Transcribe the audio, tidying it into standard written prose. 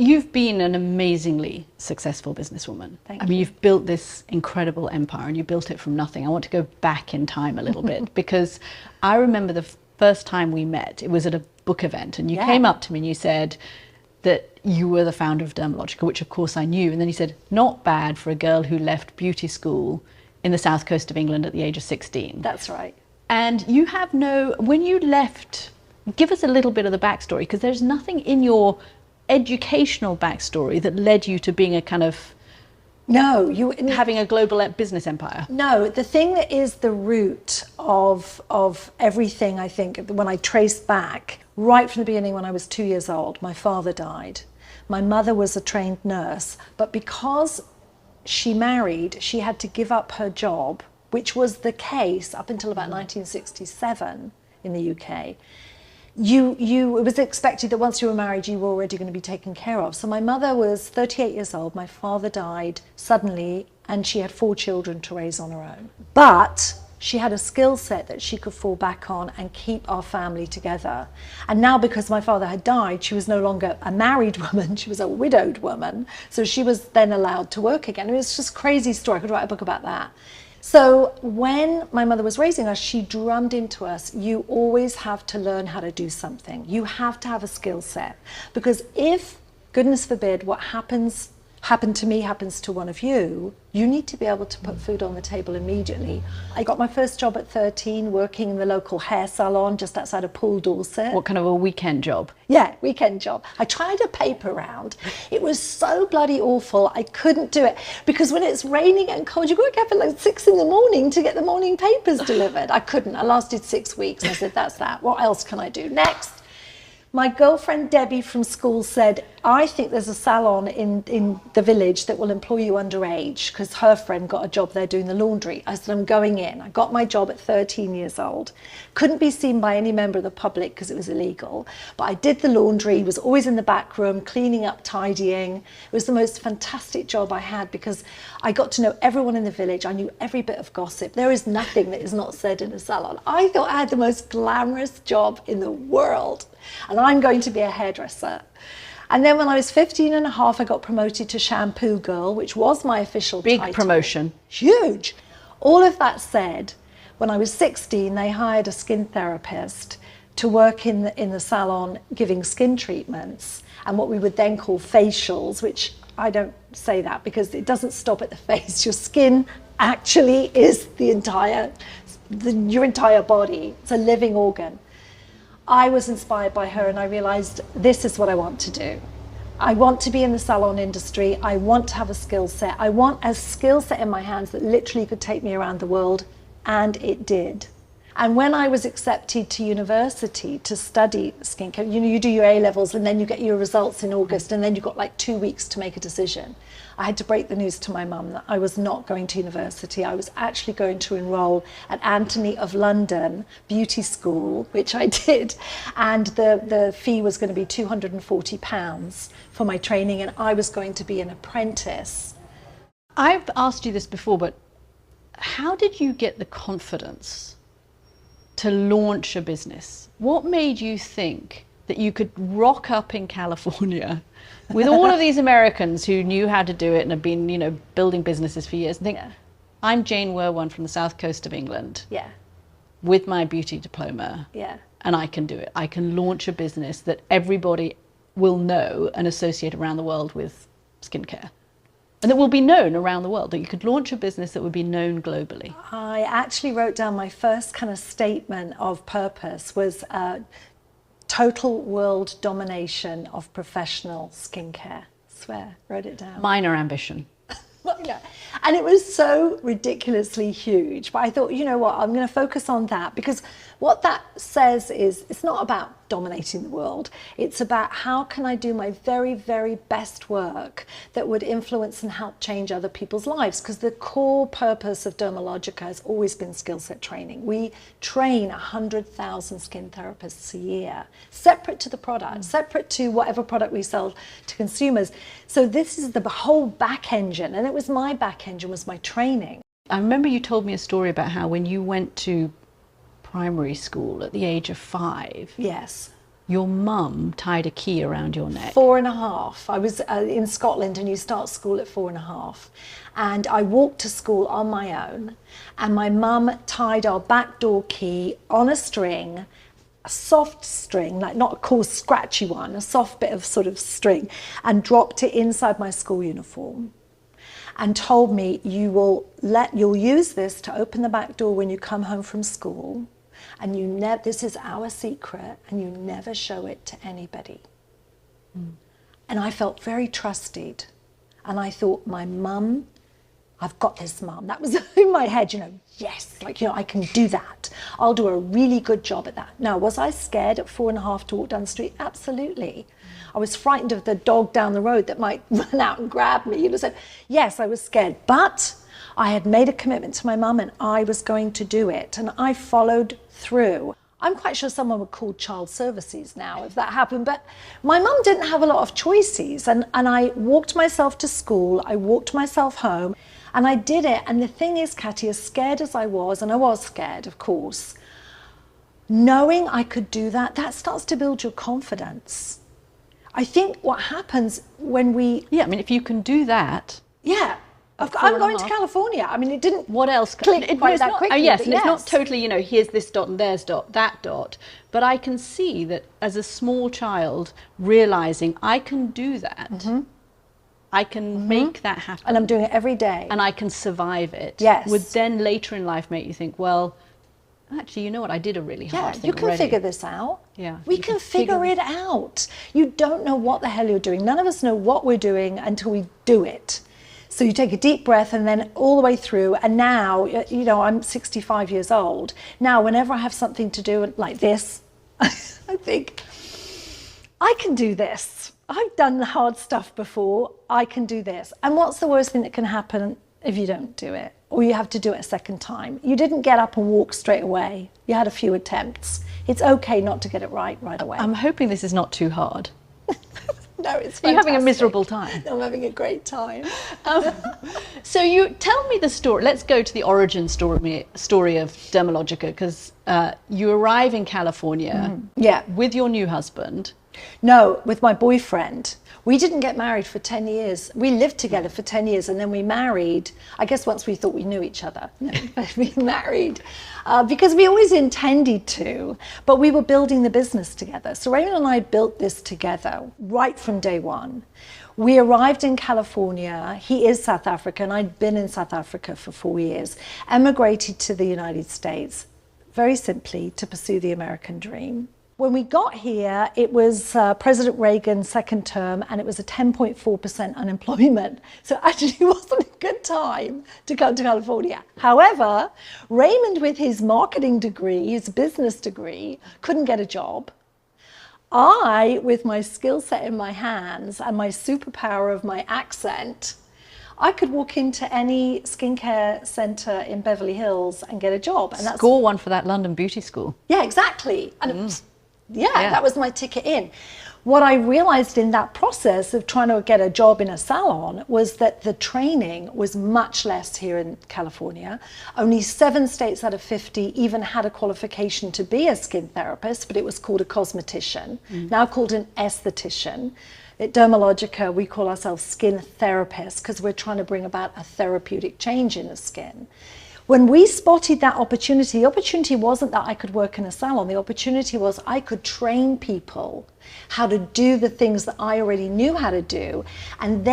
You've been an amazingly successful businesswoman. Thank I mean, you. you've built this incredible empire and you built it from nothing. I want to go back in time a little bit because I remember the first time we met, it was at a book event and you came up to me and you said that you were the founder of Dermalogica, which of course I knew. And then you said, not bad for a girl who left beauty school in the south coast of England at the age of 16. That's right. And you have when you left, give us a little bit of the backstory, because there's nothing in your educational backstory that led you to being a kind of having a global business empire. No, the thing that is the root of everything, I think, when I trace back right from the beginning, when I was 2 years old, my father died. My mother was a trained nurse, but because she married, she had to give up her job, which was the case up until about 1967 in the UK. It was expected that once you were married, you were already going to be taken care of. So my mother was 38 years old. My father died suddenly, and she had 4 children to raise on her own. But she had a skill set that she could fall back on and keep our family together. And now, because my father had died, she was no longer a married woman, she was a widowed woman. So she was then allowed to work again. It was just a crazy story. I could write a book about that. So when my mother was raising us, she drummed into us, you always have to learn how to do something. You have to have a skill set. Because if, goodness forbid, what happened to me happens to one of you, you need to be able to put food on the table immediately. I got my first job at 13, working in the local hair salon just outside of Poole, Dorset. What kind of a weekend job? Yeah, weekend job. I tried a paper round. It was so bloody awful. I couldn't do it because when it's raining and cold, you've got to get up at like 6 in the morning to get the morning papers delivered. I couldn't. I lasted 6 weeks. I said, that's that. What else can I do? Next. My girlfriend Debbie from school said, I think there's a salon in the village that will employ you underage, because her friend got a job there doing the laundry. I said, I'm going in. I got my job at 13 years old. Couldn't be seen by any member of the public because it was illegal. But I did the laundry, was always in the back room, cleaning up, tidying. It was the most fantastic job I had because I got to know everyone in the village. I knew every bit of gossip. There is nothing that is not said in a salon. I thought I had the most glamorous job in the world. And I'm going to be a hairdresser. And then when I was 15 and a half, I got promoted to shampoo girl, which was my official title. Big promotion. Huge. All of that said, when I was 16, they hired a skin therapist to work in the salon giving skin treatments and what we would then call facials, which I don't say that because it doesn't stop at the face. Your skin actually is your entire body. It's a living organ. I was inspired by her and I realized this is what I want to do. I want to be in the salon industry. I want to have a skill set. I want a skill set in my hands that literally could take me around the world, and it did. And when I was accepted to university to study skincare, you do your A-levels and then you get your results in August and then you've got like 2 weeks to make a decision. I had to break the news to my mum that I was not going to university. I was actually going to enroll at Anthony of London Beauty School, which I did. And the fee was going to be £240 for my training, and I was going to be an apprentice. I've asked you this before, but how did you get the confidence to launch a business? What made you think that you could rock up in California with all of these Americans who knew how to do it and have been, building businesses for years and think, I'm Jane Wurwand from the south coast of England with my beauty diploma and I can do it. I can launch a business that everybody will know and associate around the world with skincare. And that will be known around the world, that you could launch a business that would be known globally. I actually wrote down my first kind of statement of purpose was total world domination of professional skincare. I swear, wrote it down. Minor ambition. And it was so ridiculously huge. But I thought, you know what, I'm going to focus on that, because what that says is it's not about dominating the world. It's about how can I do my very, very best work that would influence and help change other people's lives. Because the core purpose of Dermalogica has always been skill set training. We train 100,000 skin therapists a year, separate to the product, separate to whatever product we sell to consumers. So this is the whole back engine, and it was my back engine was my training. I remember you told me a story about how when you went to primary school at the age of 5, yes, your mum tied a key around your neck. 4.5. I was in Scotland, and you start school at 4.5. And I walked to school on my own, and my mum tied our back door key on a string, a soft string, like not a coarse scratchy one, a soft bit of sort of string, and dropped it inside my school uniform, and told me, you'll use this to open the back door when you come home from school, and this is our secret, and you never show it to anybody. And I felt very trusted, and I thought, my mum, I've got this, mum. That was in my head, yes, I can do that. I'll do a really good job at that. Now, was I scared at 4.5 to walk down the street? Absolutely. I was frightened of the dog down the road that might run out and grab me. So, yes, I was scared, but I had made a commitment to my mum, and I was going to do it, and I followed through. I'm quite sure someone would call child services now if that happened, but my mum didn't have a lot of choices, and I walked myself to school, I walked myself home, and I did it. And the thing is, Katie, as scared as I was, and I was scared, of course, knowing I could do that, that starts to build your confidence. I think what happens when we... Yeah, I mean, if you can do that... Yeah. I'm going to California. I mean, it didn't... What else? Click quite that quickly. Yes, and it's not totally, here's this dot and there's that dot. But I can see that as a small child, realizing I can do that. I can make that happen. And I'm doing it every day. And I can survive it. Yes. Would then later in life make you think, well, actually, you know what? I did a really hard thing you can already. figure this out. Yeah. We can figure it out. You don't know what the hell you're doing. None of us know what we're doing until we do it. So you take a deep breath, and then all the way through. And now, I'm 65 years old. Now, whenever I have something to do like this, I think, I can do this. I've done the hard stuff before. I can do this. And what's the worst thing that can happen if you don't do it? Or you have to do it a second time? You didn't get up and walk straight away. You had a few attempts. It's okay not to get it right away. I'm hoping this is not too hard. No, it's fantastic. You're having a miserable time. I'm having a great time. So you tell me the story. Let's go to the origin story of Dermalogica, because you arrive in California with your new husband. No, with my boyfriend. We didn't get married for 10 years. We lived together for 10 years, and then we married, I guess once we thought we knew each other. No, we married because we always intended to, but we were building the business together. So Raymond and I built this together right from day one. We arrived in California. He is South African. I'd been in South Africa for 4 years, emigrated to the United States, very simply to pursue the American dream. When we got here, it was President Reagan's second term, and it was a 10.4% unemployment. So actually it wasn't a good time to come to California. However, Raymond, with his marketing degree, his business degree, couldn't get a job. I, with my skill set in my hands and my superpower of my accent, I could walk into any skincare centre in Beverly Hills and get a job. And Score one for that London beauty school. Yeah, exactly. And that was my ticket in. What I realized in that process of trying to get a job in a salon was that the training was much less here in California. Only 7 states out of 50 even had a qualification to be a skin therapist, but it was called a cosmetician, now called an esthetician. At Dermalogica, we call ourselves skin therapists because we're trying to bring about a therapeutic change in the skin. When we spotted that opportunity, the opportunity wasn't that I could work in a salon. The opportunity was I could train people how to do the things that I already knew how to do, and then